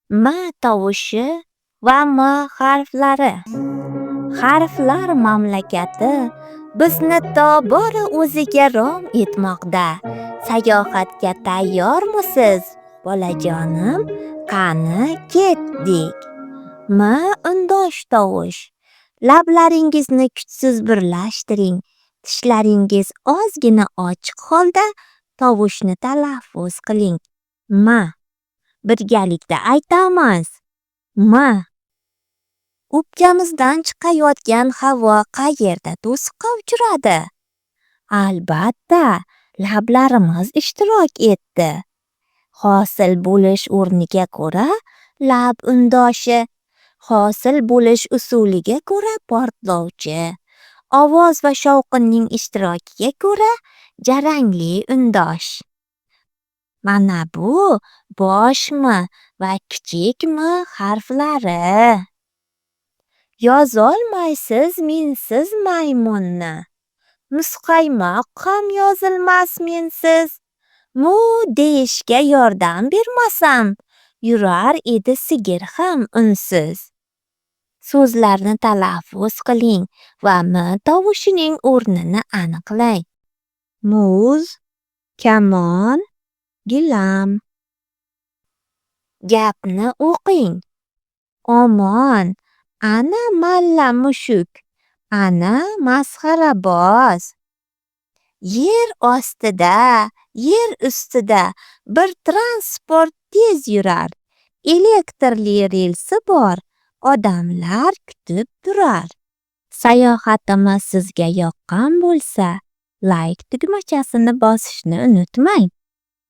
M tovushi va M harflari. Harflar mamlakati bizni tobora o'ziga rom etmoqda. Sayohatga tayyormisiz, bolajonim? Qani ketdik. M undosh tovush. Lablaringizni kuchsiz birlashtiring. Tishlaringiz ozgina ochiq holda tovushni talaffuz qiling. M. Birgalikda aytamiz. M. O'pkamizdan chiqayotgan havo qayerda to'siqqa uchradi? Albatta, lablarimiz ishtirok etdi. Hosil bo'lish o'rniga ko'ra lab undoshi, hosil bo'lish usuliga ko'ra portlovchi, ovoz va shovqinning ishtirokiga ko'ra jarangli undosh. Mana bu bosh M va kichik M harflari. Yozolmaysiz mensiz maymunni. Muzqaymoq ham yozilmas mensiz. Mu deyishga yordam bermasam, yurar edi sigir ham unsiz. So'zlarni talaffuz qiling va M tovushining o'rnini aniqlang. Muz, kamon, gilam. Gapni o'qing. Omon, ana malla mushuk, ana masxaraboz. Yer ostida, yer ustida bir transport tez yurar. Elektrli relsi bor, odamlar kutib turar. Sayohatimiz sizga yoqqan bo'lsa, like tugmachasini bosishni unutmang.